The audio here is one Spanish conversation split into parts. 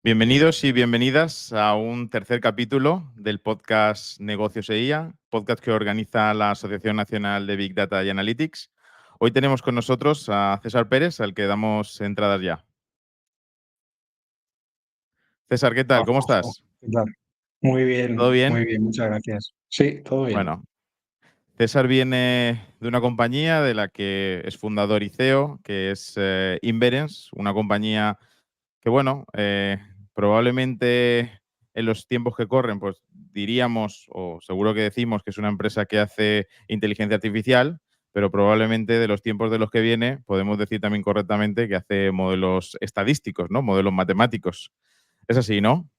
Bienvenidos y bienvenidas a un tercer capítulo del podcast Negocios EIA, podcast que organiza la Asociación Nacional de Big Data y Analytics. Hoy tenemos con nosotros a César Pérez, al que damos entradas ya. César, ¿qué tal? Hola, ¿Cómo Juanjo. estás? ¿Qué tal? ¿Todo bien? Muy bien, muchas gracias. Sí, todo bien. Bueno, César viene de una compañía de la que es fundador y CEO, que es Inverence, una compañía que probablemente en los tiempos que corren, pues diríamos, o seguro que decimos que es una empresa que hace inteligencia artificial, pero probablemente de los tiempos de los que viene podemos decir también correctamente que hace modelos estadísticos, ¿no? Modelos matemáticos. Es así, ¿no?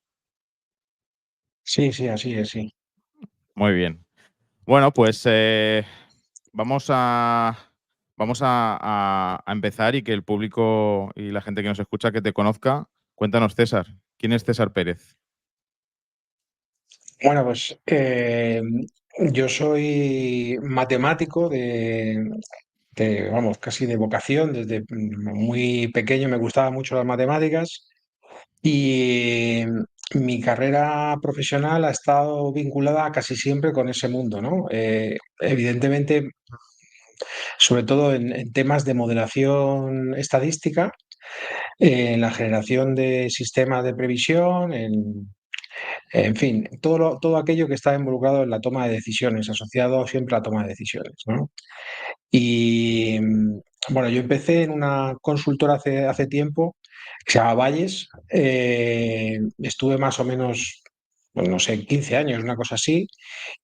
Sí, sí, así es, sí. Muy bien. Bueno, pues vamos a, vamos a empezar y que el público y la gente que nos escucha que te conozca. Cuéntanos, César. ¿Quién es César Pérez? Bueno, pues yo soy matemático vamos, casi de vocación. Desde muy pequeño me gustaban mucho las matemáticas y mi carrera profesional ha estado vinculada casi siempre con ese mundo, ¿no? Evidentemente, sobre todo en temas de modelación estadística, en la generación de sistemas de previsión, en fin, todo aquello que está involucrado en la toma de decisiones, asociado siempre a la toma de decisiones, ¿no? Y bueno, yo empecé en una consultora hace tiempo que se llama Valles. Estuve más o menos, pues no sé, 15 años, una cosa así.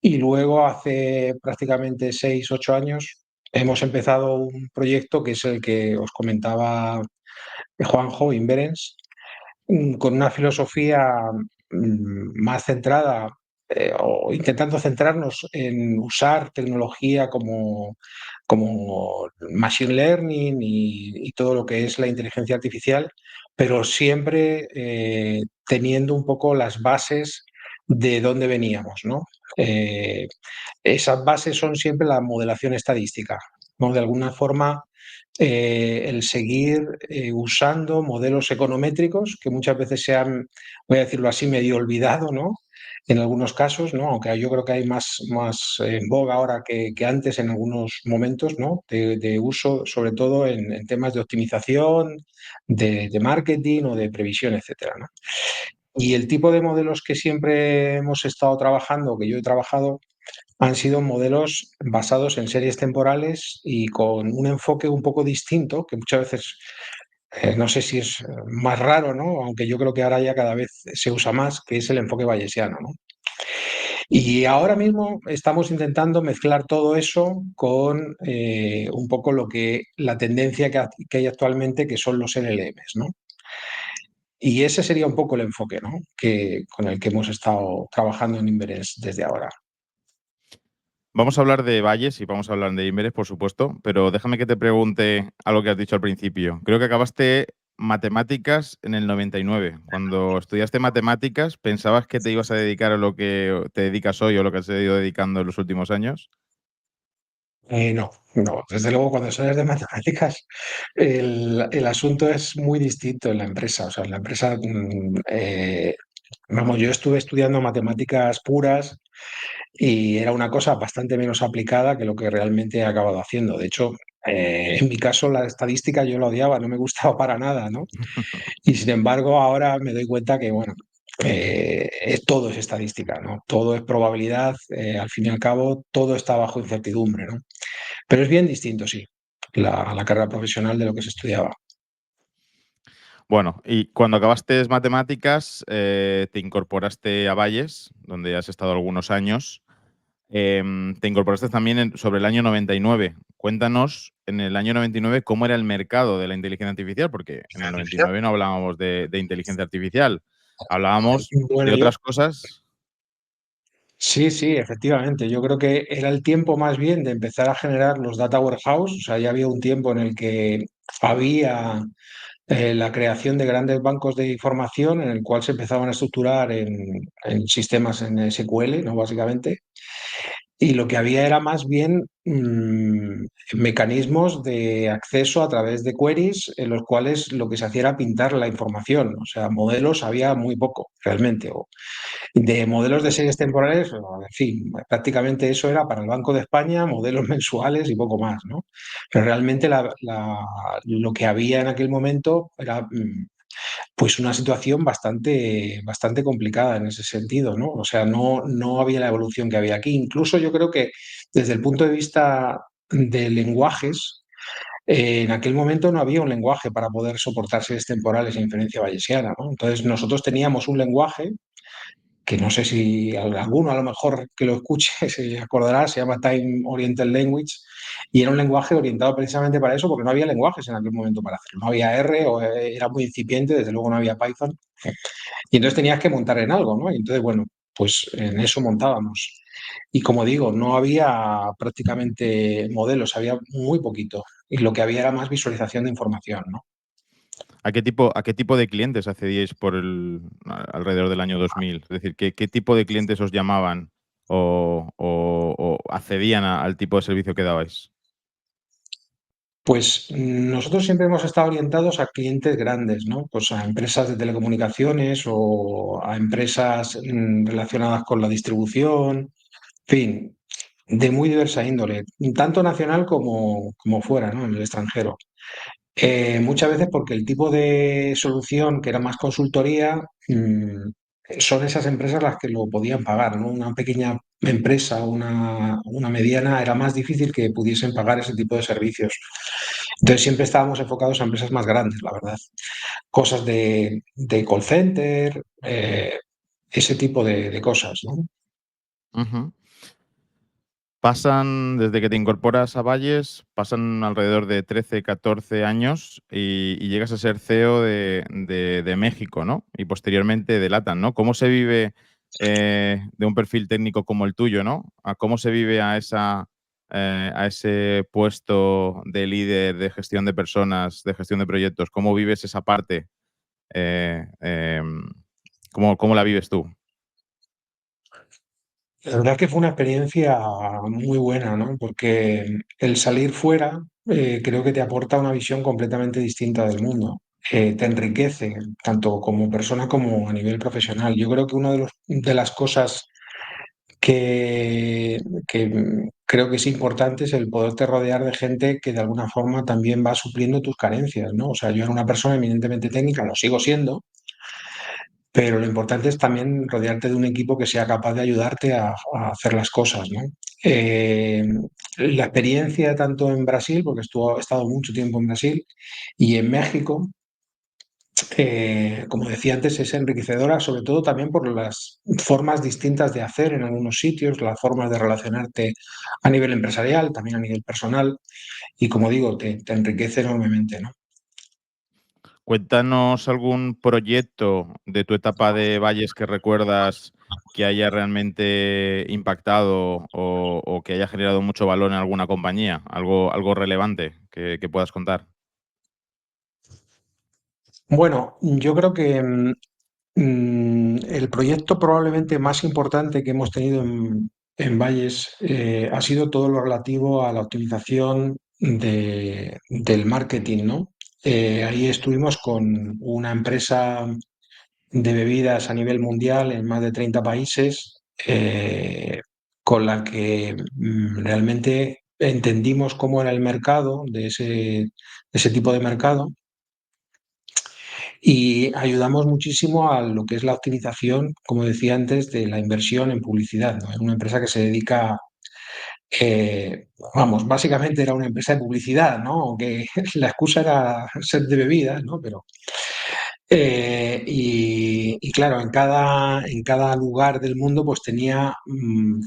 Y luego hace prácticamente 6 8 años hemos empezado un proyecto que es el que os comentaba Juanjo, Inverence, con una filosofía más centrada o intentando centrarnos en usar tecnología como machine learning y todo lo que es la inteligencia artificial, pero siempre teniendo un poco las bases de dónde veníamos, ¿no? Eh, Esas bases son siempre la modelación estadística, ¿no? De alguna forma, el seguir usando modelos econométricos que muchas veces se han, voy a decirlo así, medio olvidado, ¿no? En algunos casos, ¿no? Aunque yo creo que hay más en boga ahora que antes en algunos momentos, ¿no? De uso, sobre todo en temas de optimización, de marketing o de previsión, etcétera, ¿no? Y el tipo de modelos que siempre hemos estado trabajando, que yo he trabajado, han sido modelos basados en series temporales y con un enfoque un poco distinto, que muchas veces no sé si es más raro, ¿no? Aunque yo creo que ahora ya cada vez se usa más, que es el enfoque bayesiano, ¿no? Y ahora mismo estamos intentando mezclar todo eso con un poco la tendencia que hay actualmente, que son los LLMs, ¿no? Y ese sería un poco el enfoque, ¿no? Con el que hemos estado trabajando en Inveres desde ahora. Vamos a hablar de Valles y vamos a hablar de Imeres, por supuesto, pero déjame que te pregunte algo que has dicho al principio. Creo que acabaste matemáticas en el 99. Cuando estudiaste matemáticas, ¿pensabas que te ibas a dedicar a lo que te dedicas hoy o lo que has ido dedicando en los últimos años? No, no, desde luego cuando sales de matemáticas el asunto es muy distinto en la empresa. O sea, en la empresa, vamos, yo estuve estudiando matemáticas puras y era una cosa bastante menos aplicada que lo que realmente he acabado haciendo. De hecho, en mi caso la estadística yo la odiaba, no me gustaba para nada, ¿no? Y sin embargo, ahora me doy cuenta que, bueno, todo es estadística, ¿no? Todo es probabilidad, al fin y al cabo, todo está bajo incertidumbre, ¿no? Pero es bien distinto, sí, la carrera profesional de lo que se estudiaba. Bueno, y cuando acabaste matemáticas, te incorporaste a Valles, donde has estado algunos años. Te incorporaste también sobre el año 99. Cuéntanos en el año 99 cómo era el mercado de la inteligencia artificial, porque en el 99 no hablábamos de inteligencia artificial, hablábamos de Bueno, otras cosas. sí, sí, efectivamente. Yo creo que era el tiempo más bien de empezar a generar los data warehouse. O sea, ya había un tiempo en el que había la creación de grandes bancos de información en el cual se empezaban a estructurar en sistemas en SQL, ¿no? Básicamente. Y lo que había era más bien mecanismos de acceso a través de queries en los cuales lo que se hacía era pintar la información. O sea, modelos había muy poco realmente. O de modelos de series temporales, en fin, prácticamente eso era para el Banco de España, modelos mensuales y poco más, ¿no? Pero realmente lo que había en aquel momento era pues una situación bastante complicada en ese sentido, ¿no? O sea, no había la evolución que había aquí. Incluso yo creo que desde el punto de vista de lenguajes, en aquel momento no había un lenguaje para poder soportar series temporales e inferencia bayesiana, ¿no? Entonces nosotros teníamos un lenguaje que no sé si alguno a lo mejor que lo escuche se acordará, se llama Time Oriented Language, y era un lenguaje orientado precisamente para eso, porque no había lenguajes en aquel momento para hacerlo. No había R, o era muy incipiente, desde luego no había Python, y entonces tenías que montar en algo, ¿no? Y entonces, bueno, pues en eso montábamos. Y como digo, no había prácticamente modelos, había muy poquito, y lo que había era más visualización de información, ¿no? A qué tipo de clientes accedíais alrededor del año 2000? Es decir, ¿qué tipo de clientes os llamaban o accedían al tipo de servicio que dabais? Pues nosotros siempre hemos estado orientados a clientes grandes, ¿no? Pues a empresas de telecomunicaciones o a empresas relacionadas con la distribución, en fin, de muy diversa índole, tanto nacional como fuera, ¿no? En el extranjero. Muchas veces porque el tipo de solución que era más consultoría, son esas empresas las que lo podían pagar, ¿no? Una pequeña empresa, una mediana, era más difícil que pudiesen pagar ese tipo de servicios. Entonces siempre estábamos enfocados a empresas más grandes, la verdad. Cosas de call center, ese tipo de cosas, ¿no? Ujú. Desde que te incorporas a Valles, pasan alrededor de 13, 14 años y llegas a ser CEO de México, ¿no? Y posteriormente de LATAM, ¿no? ¿Cómo se vive de un perfil técnico como el tuyo, ¿no? A cómo se vive a ese puesto de líder de gestión de personas, de gestión de proyectos? ¿Cómo vives esa parte? Eh, em, ¿Cómo la vives tú? La verdad que fue una experiencia muy buena, ¿no? Porque el salir fuera, creo que te aporta una visión completamente distinta del mundo. Te enriquece, tanto como persona como a nivel profesional. Yo creo que una de las cosas que creo que es importante es el poderte rodear de gente que de alguna forma también va supliendo tus carencias, ¿no? O sea, yo era una persona eminentemente técnica, lo sigo siendo, pero lo importante es también rodearte de un equipo que sea capaz de ayudarte a hacer las cosas, ¿no? Eh, la experiencia tanto en Brasil, porque he estado mucho tiempo en Brasil, y en México, como decía antes, es enriquecedora, sobre todo también por las formas distintas de hacer en algunos sitios, las formas de relacionarte a nivel empresarial, también a nivel personal, y como digo, te enriquece enormemente, ¿no? Cuéntanos algún proyecto de tu etapa de Valles que recuerdas que haya realmente impactado o que haya generado mucho valor en alguna compañía, algo relevante que puedas contar. Bueno, yo creo que el proyecto probablemente más importante que hemos tenido en Valles ha sido todo lo relativo a la optimización del marketing, ¿no? Ahí estuvimos con una empresa de bebidas a nivel mundial en más de 30 países, con la que realmente entendimos cómo era el mercado de ese tipo de mercado y ayudamos muchísimo a lo que es la optimización, como decía antes, de la inversión en publicidad, ¿no? Es una empresa que se dedica, vamos, básicamente era una empresa de publicidad, ¿no? Aunque la excusa era ser de bebidas, ¿no? Pero y claro, en cada lugar del mundo pues tenía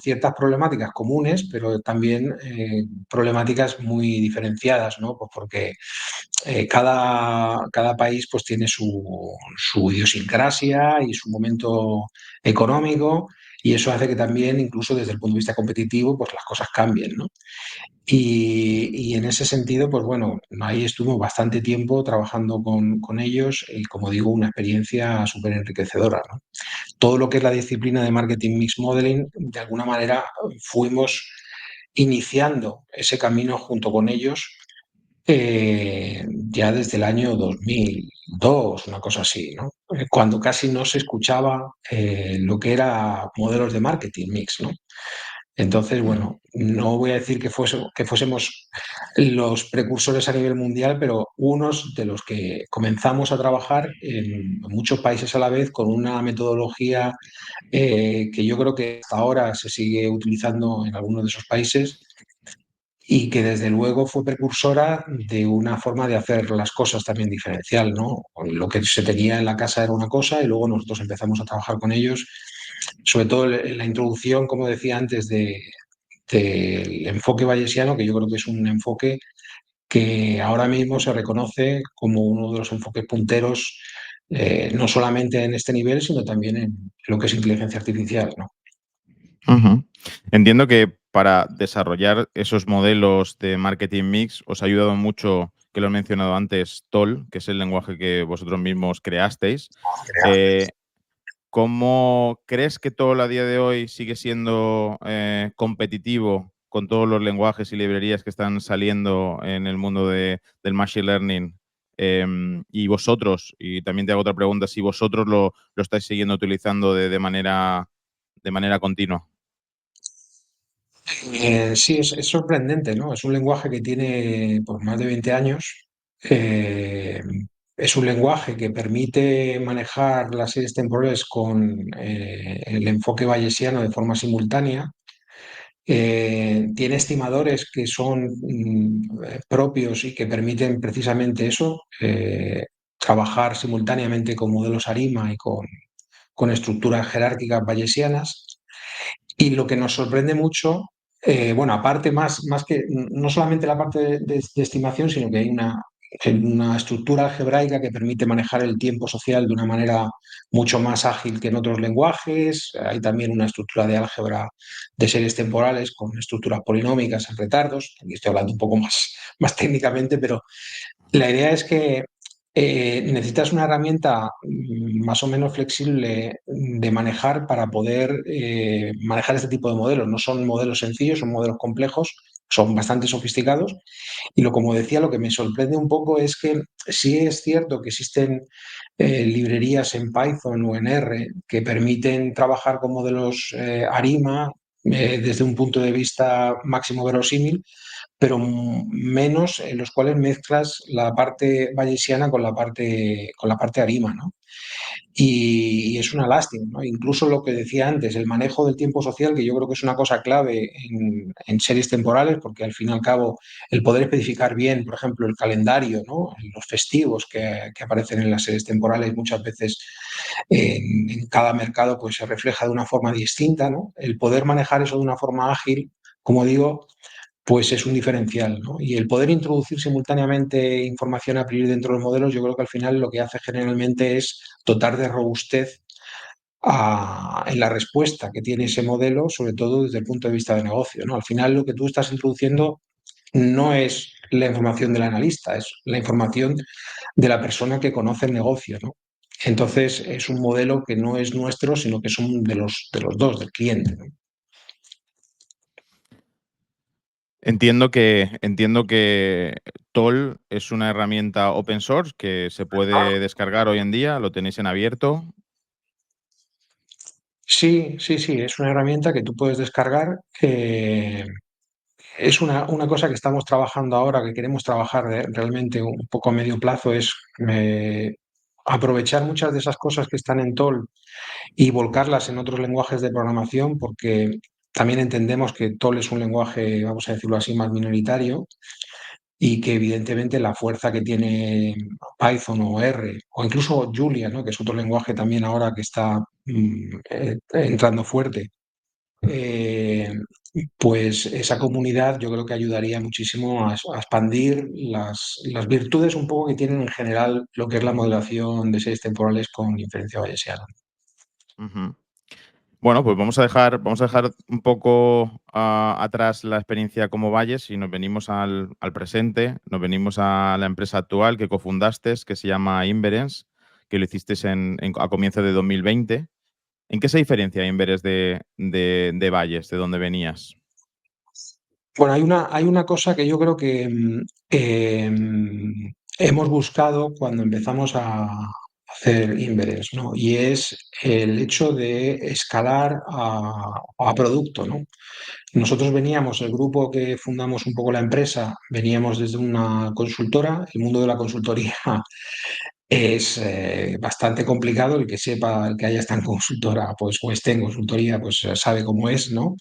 ciertas problemáticas comunes, pero también problemáticas muy diferenciadas, ¿no? Pues porque cada país pues tiene su idiosincrasia y su momento económico y eso hace que también, incluso desde el punto de vista competitivo, pues las cosas cambien, ¿no? Y en ese sentido, pues bueno, ahí estuvo bastante tiempo trabajando con ellos y, como digo, una experiencia súper enriquecedora, ¿no? Todo lo que es la disciplina de Marketing Mix Modeling, de alguna manera fuimos iniciando ese camino junto con ellos ya desde el año 2002, una cosa así, ¿no? Cuando casi no se escuchaba lo que era modelos de marketing mix, ¿no? Entonces, Ujú, bueno, no voy a decir que fuésemos los precursores a nivel mundial, pero unos de los que comenzamos a trabajar en muchos países a la vez con una metodología que yo creo que hasta ahora se sigue utilizando en algunos de esos países y que desde luego fue precursora de una forma de hacer las cosas también diferencial, ¿no? Lo que se tenía en la casa era una cosa y luego nosotros empezamos a trabajar con ellos, sobre todo en la introducción, como decía antes, del enfoque bayesiano, que yo creo que es un enfoque que ahora mismo se reconoce como uno de los enfoques punteros, no solamente en este nivel, sino también en lo que es inteligencia artificial, ¿no? ujú. Entiendo que para desarrollar esos modelos de marketing mix os ha ayudado mucho, que lo he mencionado antes, TOL, que es el lenguaje que vosotros mismos creasteis. Eh, ¿Cómo crees que TOL a día de hoy sigue siendo competitivo con todos los lenguajes y librerías que están saliendo en el mundo del machine learning? Y vosotros, y también te hago otra pregunta, si vosotros lo estáis siguiendo utilizando de manera continua. Sí, es sorprendente, ¿no? Es un lenguaje que tiene pues, más de 20 años. Eh, es un lenguaje que permite manejar las series temporales con el enfoque bayesiano de forma simultánea. Tiene estimadores que son propios y que permiten precisamente eso, trabajar simultáneamente con modelos ARIMA y con estructuras jerárquicas bayesianas. Y lo que nos sorprende mucho, bueno, aparte más que no solamente la parte de estimación, sino que hay una estructura algebraica que permite manejar el tiempo social de una manera mucho más ágil que en otros lenguajes. Hay también una estructura de álgebra de series temporales con estructuras polinómicas en retardos. Aquí estoy hablando un poco más técnicamente, pero la idea es que necesitas una herramienta más o menos flexible de manejar para poder manejar este tipo de modelos. No son modelos sencillos, son modelos complejos, son bastante sofisticados. Y como decía, lo que me sorprende un poco es que sí es cierto que existen librerías en Python o en R que permiten trabajar con modelos ARIMA desde un punto de vista máximo verosímil, pero menos en los cuales mezclas la parte bayesiana con la parte ARIMA, ¿no? Y es una lástima, ¿no? Incluso lo que decía antes, el manejo del tiempo social, que yo creo que es una cosa clave en series temporales, porque al fin y al cabo el poder especificar bien, por ejemplo, el calendario, ¿no? Los festivos que aparecen en las series temporales muchas veces en cada mercado pues se refleja de una forma distinta, ¿no? El poder manejar eso de una forma ágil, como digo, pues es un diferencial, ¿no? Y el poder introducir simultáneamente información a priori dentro de los modelos, yo creo que al final lo que hace generalmente es dotar de robustez en la respuesta que tiene ese modelo, sobre todo desde el punto de vista de negocio, ¿no? Al final lo que tú estás introduciendo no es la información del analista, es la información de la persona que conoce el negocio, ¿no? Entonces es un modelo que no es nuestro, sino que es un de los dos, del cliente, ¿no? Entiendo que TOL es una herramienta open source que se puede descargar hoy en día, lo tenéis en abierto. Sí, sí, sí, es una herramienta que tú puedes descargar. Es una cosa que estamos trabajando ahora, que queremos trabajar realmente un poco a medio plazo, es aprovechar muchas de esas cosas que están en TOL y volcarlas en otros lenguajes de programación, porque también entendemos que TOL es un lenguaje, vamos a decirlo así, más minoritario y que evidentemente la fuerza que tiene Python o R o incluso Julia, ¿no? Que es otro lenguaje también ahora que está entrando fuerte, eh, pues esa comunidad yo creo que ayudaría muchísimo a expandir las virtudes un poco que tienen en general lo que es la modelación de series temporales con inferencia bayesiana. Ujú. Bueno, pues vamos a dejar un poco atrás la experiencia como Valles y nos venimos al presente, nos venimos a la empresa actual que cofundaste, que se llama Inference, que lo hiciste a comienzos de 2020. ¿En qué se diferencia Inveres de Valles, de donde venías? Bueno, hay una cosa que yo creo que hemos buscado cuando empezamos a hacer Inveres, ¿no? Y es el hecho de escalar a producto, ¿no? Nosotros veníamos, el grupo que fundamos un poco la empresa, veníamos desde una consultora. El mundo de la consultoría es bastante complicado. El que sepa, el que haya estado en consultora, pues, o esté en consultoría, pues sabe cómo es, ¿no?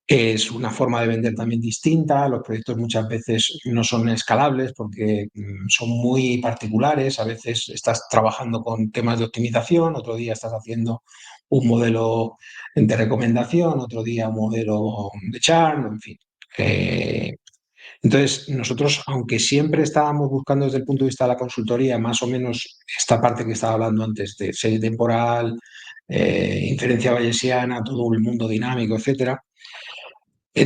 Es una forma de vender también distinta. Los proyectos muchas veces no son escalables porque son muy particulares. A veces estás trabajando con temas de optimización, otro día estás haciendo un modelo de recomendación, otro día un modelo de churn, en fin. Eh, entonces, nosotros, aunque siempre estábamos buscando desde el punto de vista de la consultoría, más o menos esta parte que estaba hablando antes de serie temporal, inferencia bayesiana, todo el mundo dinámico, etcétera,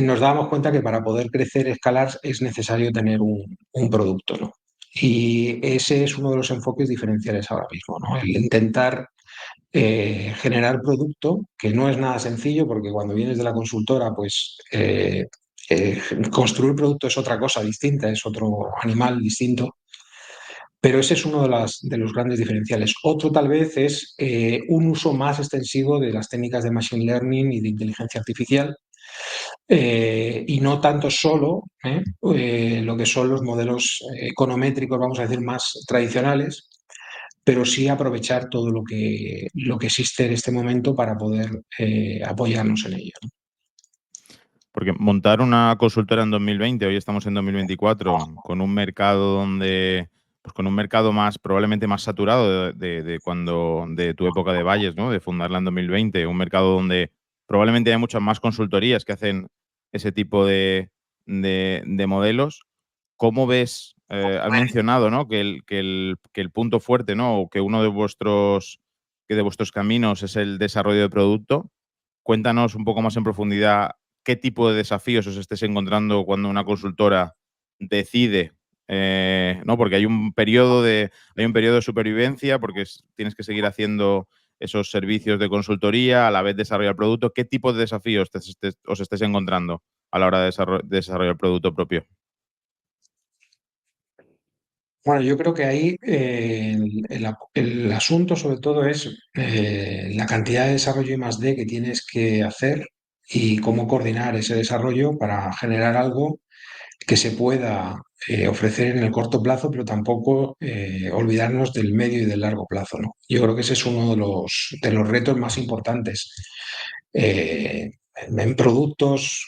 nos dábamos cuenta que para poder crecer, escalar, es necesario tener un producto, ¿no? Y ese es uno de los enfoques diferenciales ahora mismo, ¿no? El intentar generar producto, que no es nada sencillo, porque cuando vienes de la consultora, pues eh, construir producto es otra cosa distinta, es otro animal distinto, pero ese es uno de los grandes diferenciales. Otro tal vez es un uso más extensivo de las técnicas de machine learning y de inteligencia artificial, y no tanto solo lo que son los modelos econométricos, vamos a decir, más tradicionales, pero sí aprovechar todo lo que existe en este momento para poder apoyarnos en ello. Porque montar una consultora en 2020, hoy estamos en 2024, con un mercado donde, pues con un mercado más, probablemente más saturado de cuando, de tu época de Valles, ¿no? De fundarla en 2020, un mercado donde probablemente hay muchas más consultorías que hacen ese tipo de modelos. ¿Cómo ves? Has mencionado, ¿no? Que el punto fuerte, ¿no? O que uno de vuestros caminos es el desarrollo de producto. Cuéntanos un poco más en profundidad qué tipo de desafíos os estés encontrando cuando una consultora decide, ¿no? Porque hay un periodo de supervivencia, porque tienes que seguir haciendo esos servicios de consultoría, a la vez desarrollar producto. ¿Qué tipo de desafíos os estés encontrando a la hora de desarrollar producto propio? Bueno, yo creo que ahí el asunto sobre todo es la cantidad de desarrollo I+D que tienes que hacer y cómo coordinar ese desarrollo para generar algo que se pueda ofrecer en el corto plazo, pero tampoco olvidarnos del medio y del largo plazo, ¿no? Yo creo que ese es uno de los retos más importantes. En productos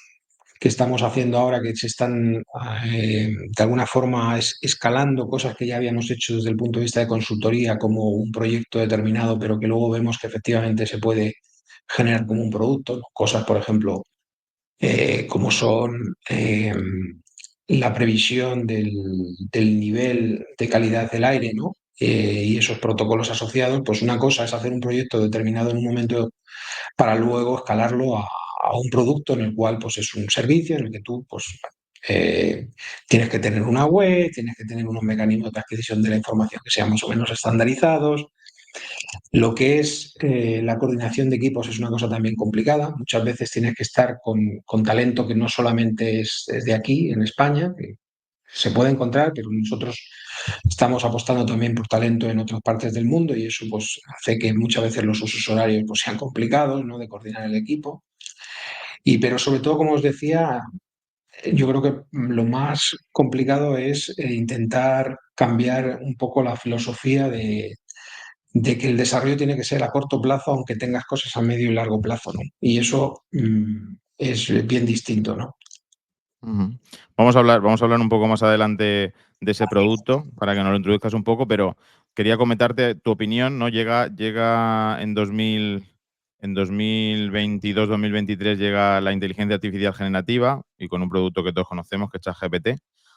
que estamos haciendo ahora, que se están de alguna forma escalando cosas que ya habíamos hecho desde el punto de vista de consultoría como un proyecto determinado, pero que luego vemos que efectivamente se puede generar como un producto, ¿no? Cosas, por ejemplo, como son la previsión del nivel de calidad del aire, ¿no? Y esos protocolos asociados, pues una cosa es hacer un proyecto determinado en un momento para luego escalarlo a un producto en el cual pues es un servicio en el que tú pues tienes que tener una web, tienes que tener unos mecanismos de adquisición de la información que sean más o menos estandarizados. Lo que es la coordinación de equipos es una cosa también complicada. Muchas veces tienes que estar con talento que no solamente es de aquí, en España, que se puede encontrar, pero nosotros estamos apostando también por talento en otras partes del mundo y eso pues hace que muchas veces los usos horarios pues, sean complicados, ¿no? De coordinar el equipo. Pero sobre todo, como os decía, yo creo que lo más complicado es intentar cambiar un poco la filosofía de que el desarrollo tiene que ser a corto plazo, aunque tengas cosas a medio y largo plazo, ¿no? Y eso es bien distinto, ¿no? Ujú. Vamos a hablar un poco más adelante de ese producto para que nos lo introduzcas un poco, pero quería comentarte tu opinión, ¿no? Llega en 2022-2023 llega la inteligencia artificial generativa y con un producto que todos conocemos, que es ChatGPT.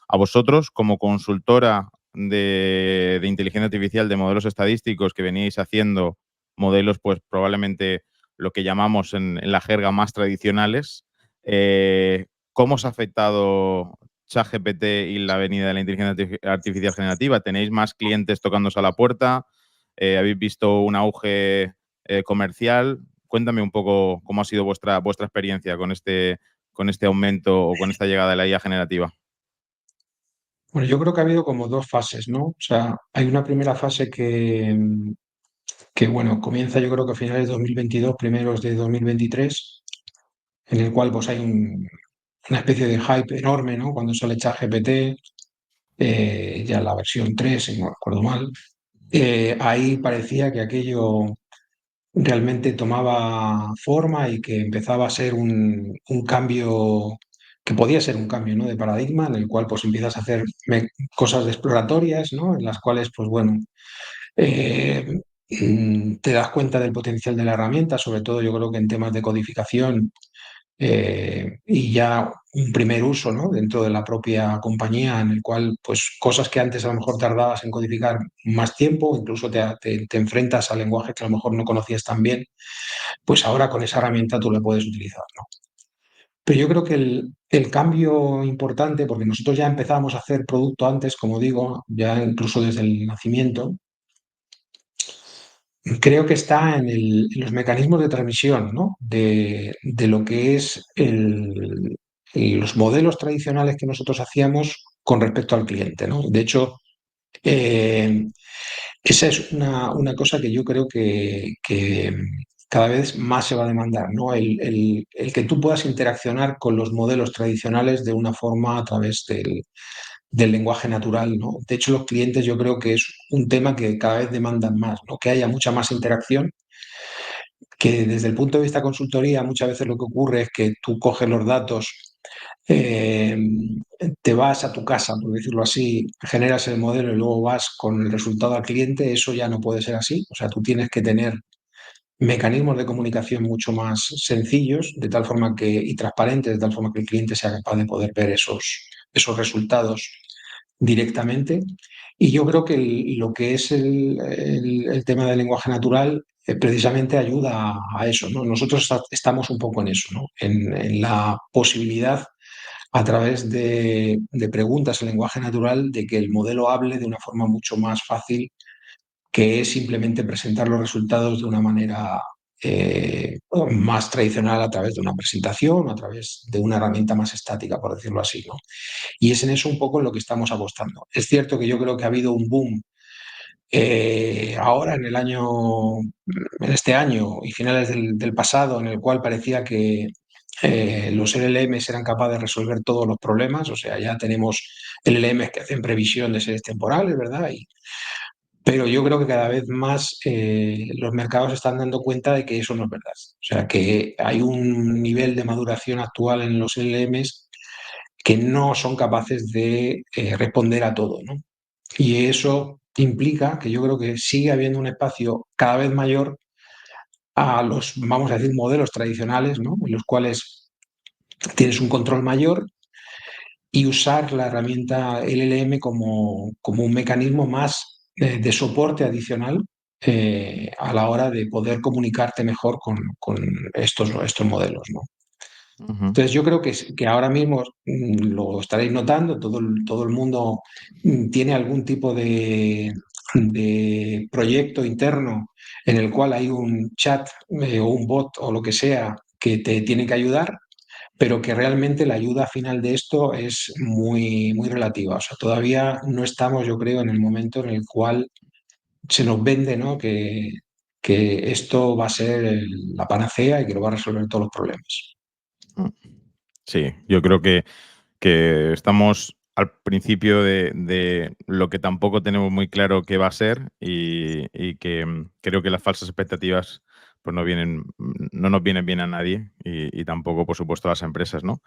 A vosotros, como consultora de inteligencia artificial, de modelos estadísticos que veníais haciendo modelos, pues probablemente lo que llamamos en la jerga más tradicionales, ¿cómo os ha afectado ChatGPT y la venida de la inteligencia artificial generativa? ¿Tenéis más clientes tocándoos a la puerta? ¿Habéis visto un auge comercial? Cuéntame un poco cómo ha sido vuestra experiencia con este aumento o con esta llegada de la IA generativa? Bueno, yo creo que ha habido como dos fases, ¿no? O sea, hay una primera fase que bueno, comienza yo creo que a finales de 2022, primeros de 2023, en el cual pues hay una especie de hype enorme, ¿no? Cuando sale ChatGPT, ya la versión 3 si no recuerdo mal, ahí parecía que aquello realmente tomaba forma y que empezaba a ser un cambio, que podía ser un cambio, ¿no? De paradigma, en el cual pues empiezas a hacer cosas exploratorias, ¿no? En las cuales, pues bueno, eh, te das cuenta del potencial de la herramienta, sobre todo yo creo que en temas de codificación y ya un primer uso, ¿no? Dentro de la propia compañía, en el cual pues cosas que antes a lo mejor tardabas en codificar más tiempo, incluso te enfrentas a lenguajes que a lo mejor no conocías tan bien, pues ahora con esa herramienta tú la puedes utilizar, ¿no? Pero yo creo que el cambio importante, porque nosotros ya empezábamos a hacer producto antes, como digo, ya incluso desde el nacimiento, creo que está en los mecanismos de transmisión, ¿no? De lo que es los modelos tradicionales que nosotros hacíamos con respecto al cliente, ¿no? De hecho, eh, esa es una cosa que yo creo que cada vez más se va a demandar, ¿no? El que tú puedas interaccionar con los modelos tradicionales de una forma a través del lenguaje natural, ¿no? De hecho, los clientes yo creo que es un tema que cada vez demandan más, ¿no? Que haya mucha más interacción, que desde el punto de vista consultoría muchas veces lo que ocurre es que tú coges los datos, eh, te vas a tu casa, por decirlo así, generas el modelo y luego vas con el resultado al cliente, eso ya no puede ser así. O sea, tú tienes que tener mecanismos de comunicación mucho más sencillos, de tal forma que, y transparentes, de tal forma que el cliente sea capaz de poder ver esos resultados directamente. Y yo creo que lo que es el tema del lenguaje natural precisamente ayuda a eso, ¿no? Nosotros estamos un poco en eso, ¿no? En la posibilidad a través de preguntas en lenguaje natural de que el modelo hable de una forma mucho más fácil que es simplemente presentar los resultados de una manera más tradicional a través de una presentación o a través de una herramienta más estática, por decirlo así, ¿no? Y es en eso un poco en lo que estamos apostando. Es cierto que yo creo que ha habido un boom ahora en este año y finales del pasado, en el cual parecía que los LLMs eran capaces de resolver todos los problemas, o sea, ya tenemos LLMs que hacen previsión de series temporales, ¿verdad? Pero yo creo que cada vez más los mercados se están dando cuenta de que eso no es verdad. O sea, que hay un nivel de maduración actual en los LLMs que no son capaces de responder a todo, ¿no? Y eso implica que yo creo que sigue habiendo un espacio cada vez mayor a los, vamos a decir, modelos tradicionales, ¿no? En los cuales tienes un control mayor y usar la herramienta LLM como un mecanismo más de soporte adicional a la hora de poder comunicarte mejor con estos modelos, ¿no? Ujú. Entonces yo creo que ahora mismo lo estaréis notando, todo el mundo tiene algún tipo de proyecto interno en el cual hay un chat o un bot o lo que sea que te tiene que ayudar, pero que realmente la ayuda final de esto es muy, muy relativa. O sea, todavía no estamos, yo creo, en el momento en el cual se nos vende, ¿no? Que esto va a ser la panacea y que lo va a resolver todos los problemas. Sí, yo creo que estamos al principio de lo que tampoco tenemos muy claro qué va a ser y que creo que las falsas expectativas pues no nos vienen bien a nadie y tampoco, por supuesto, a las empresas, ¿no?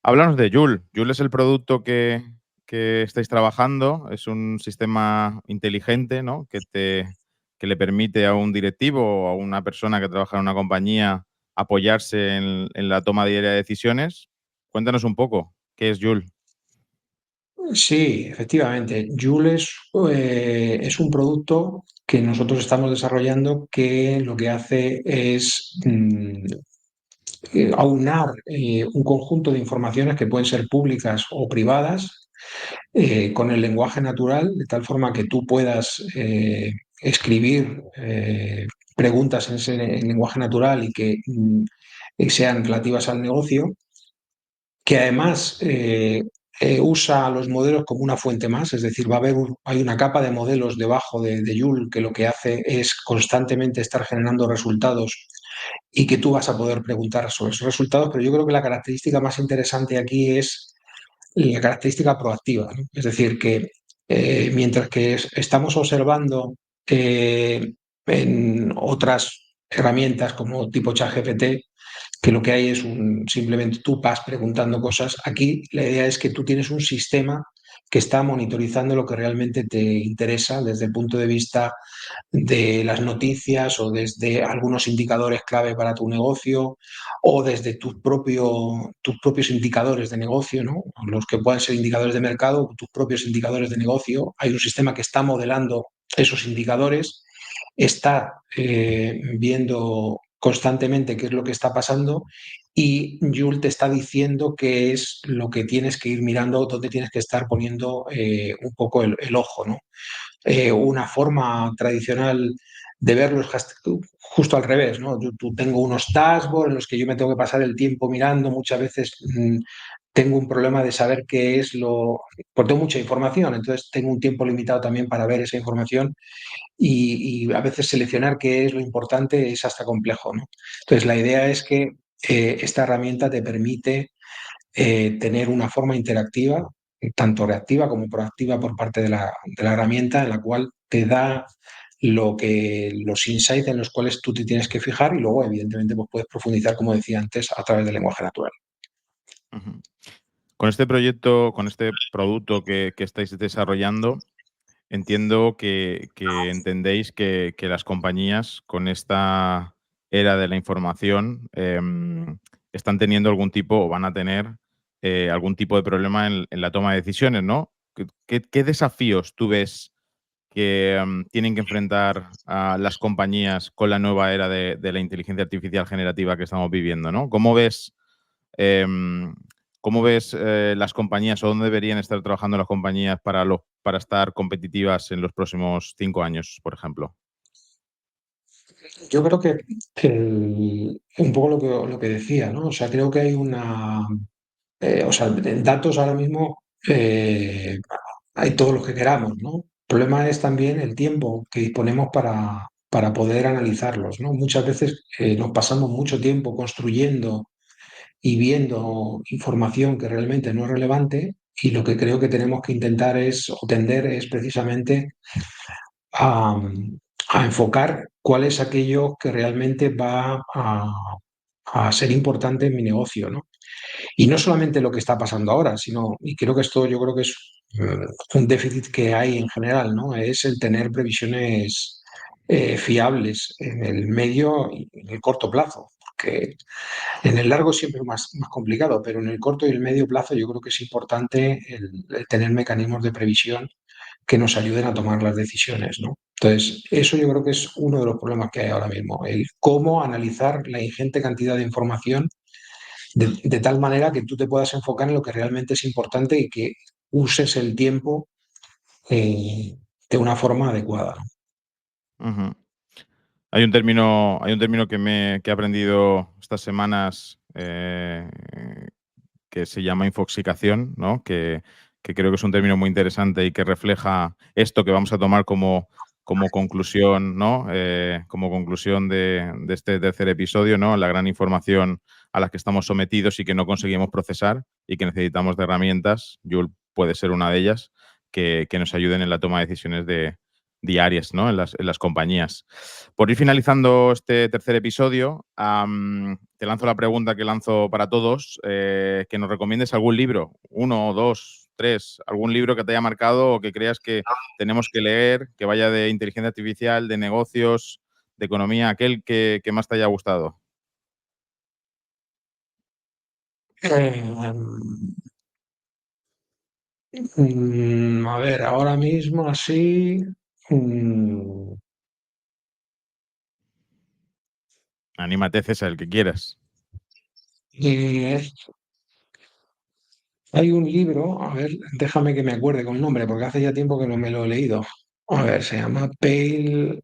Háblanos de Joule. Joule es el producto que estáis trabajando, es un sistema inteligente, ¿no? Que le permite a un directivo o a una persona que trabaja en una compañía apoyarse en la toma diaria de decisiones. Cuéntanos un poco, ¿qué es Joule? Sí, efectivamente. Joule es un producto que nosotros estamos desarrollando que lo que hace es aunar un conjunto de informaciones que pueden ser públicas o privadas con el lenguaje natural, de tal forma que tú puedas escribir preguntas en ese en lenguaje natural y que sean relativas al negocio que además usa los modelos como una fuente más, es decir, hay una capa de modelos debajo de Joule que lo que hace es constantemente estar generando resultados y que tú vas a poder preguntar sobre esos resultados, pero yo creo que la característica más interesante aquí es la característica proactiva, ¿no? Es decir, que mientras que estamos observando en otras herramientas como tipo ChatGPT, que lo que hay es simplemente tú vas preguntando cosas. Aquí la idea es que tú tienes un sistema que está monitorizando lo que realmente te interesa desde el punto de vista de las noticias o desde algunos indicadores clave para tu negocio o desde tus propios indicadores de negocio, ¿no? Los que puedan ser indicadores de mercado, tus propios indicadores de negocio. Hay un sistema que está modelando esos indicadores, está viendo constantemente qué es lo que está pasando y Joule te está diciendo qué es lo que tienes que ir mirando, dónde tienes que estar poniendo un poco el ojo, ¿no? Una forma tradicional de verlo es justo al revés, ¿no? Yo tengo unos dashboards en los que yo me tengo que pasar el tiempo mirando, muchas veces tengo un problema de saber qué es porque tengo mucha información, entonces tengo un tiempo limitado también para ver esa información y a veces seleccionar qué es lo importante es hasta complejo, ¿no? Entonces la idea es que esta herramienta te permite tener una forma interactiva, tanto reactiva como proactiva por parte de la herramienta, en la cual te da los insights en los cuales tú te tienes que fijar y luego, evidentemente, pues puedes profundizar, como decía antes, a través del lenguaje natural. Ujú. Con este proyecto, con este producto que estáis desarrollando, entiendo que entendéis que las compañías con esta era de la información están teniendo algún tipo o van a tener algún tipo de problema en la toma de decisiones, ¿no? ¿Qué desafíos tú ves que tienen que enfrentar a las compañías con la nueva era de la inteligencia artificial generativa que estamos viviendo, ¿no? Em, ¿Cómo ves las compañías o dónde deberían estar trabajando las compañías para estar competitivas en los próximos 5 años, por ejemplo? Yo creo que un poco lo que decía, ¿no? O sea, creo que hay o sea, en datos ahora mismo hay todos los que queramos, ¿no? El problema es también el tiempo que disponemos para poder analizarlos, ¿no? Muchas veces nos pasamos mucho tiempo construyendo y viendo información que realmente no es relevante y lo que creo que tenemos que intentar o tender es precisamente a, a enfocar cuál es aquello que realmente va a ser importante en mi negocio, ¿no? Y no solamente lo que está pasando ahora, sino, y creo que esto yo creo que es un déficit que hay en general, ¿no? Es el tener previsiones fiables en el medio y en el corto plazo. Porque en el largo siempre es más complicado, pero en el corto y el medio plazo yo creo que es importante el tener mecanismos de previsión que nos ayuden a tomar las decisiones, ¿no? Entonces, eso yo creo que es uno de los problemas que hay ahora mismo, el cómo analizar la ingente cantidad de información de tal manera que tú te puedas enfocar en lo que realmente es importante y que uses el tiempo de una forma adecuada, ¿no? Ujú. Hay un término que he aprendido estas semanas que se llama infoxicación, ¿no? Que creo que es un término muy interesante y que refleja esto que vamos a tomar como conclusión, ¿no? Como conclusión de este tercer episodio, ¿no? La gran información a la que estamos sometidos y que no conseguimos procesar y que necesitamos de herramientas, Joule puede ser una de ellas, que nos ayuden en la toma de decisiones diarias, ¿no? En las compañías. Por ir finalizando este tercer episodio, te lanzo la pregunta que lanzo para todos, que nos recomiendes algún libro, uno, dos, tres, algún libro que te haya marcado o que creas que tenemos que leer, que vaya de inteligencia artificial, de negocios, de economía, aquel que más te haya gustado. Eh, a ver, ahora mismo así, mm, Anímate, César, el que quieras. eh, hay un libro, a ver, déjame que me acuerde con el nombre, porque hace ya tiempo que no me lo he leído. A ver, se llama Pale.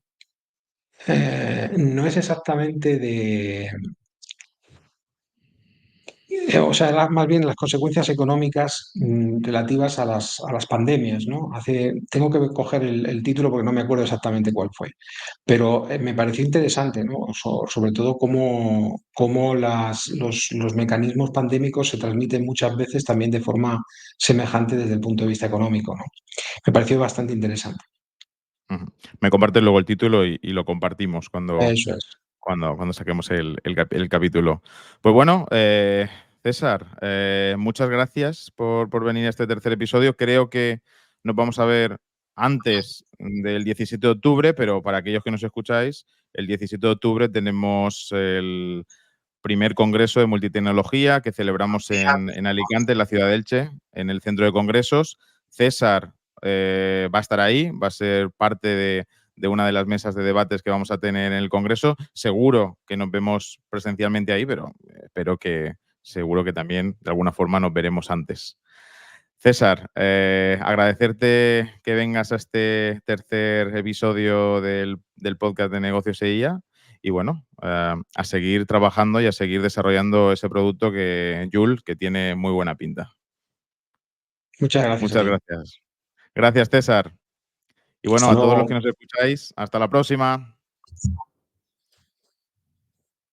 No es exactamente O sea, más bien las consecuencias económicas relativas a a las pandemias, ¿no? Tengo que coger el título porque no me acuerdo exactamente cuál fue, pero me pareció interesante, ¿no? Sobre todo cómo los mecanismos pandémicos se transmiten muchas veces también de forma semejante desde el punto de vista económico, ¿no? Me pareció bastante interesante. Ujú. Me compartes luego el título y lo compartimos Eso es. cuando saquemos el capítulo. Pues bueno, César, muchas gracias por venir a este tercer episodio. Creo que nos vamos a ver antes del 17 de octubre, pero para aquellos que nos escucháis, el 17 de octubre tenemos el primer congreso de multitecnología que celebramos en Alicante, en la ciudad de Elche, en el centro de congresos. César va a estar ahí, va a ser parte de una de las mesas de debates que vamos a tener en el congreso. Seguro que nos vemos presencialmente ahí, pero espero que seguro que también de alguna forma nos veremos antes. César, agradecerte que vengas a este tercer episodio del podcast de Negocios EIA y bueno, a seguir trabajando y a seguir desarrollando ese producto que Joule, que tiene muy buena pinta. Muchas gracias a Muchas ti. gracias. Gracias, César. Y bueno, Hasta a todos los luego. que nos escucháis, hasta la próxima.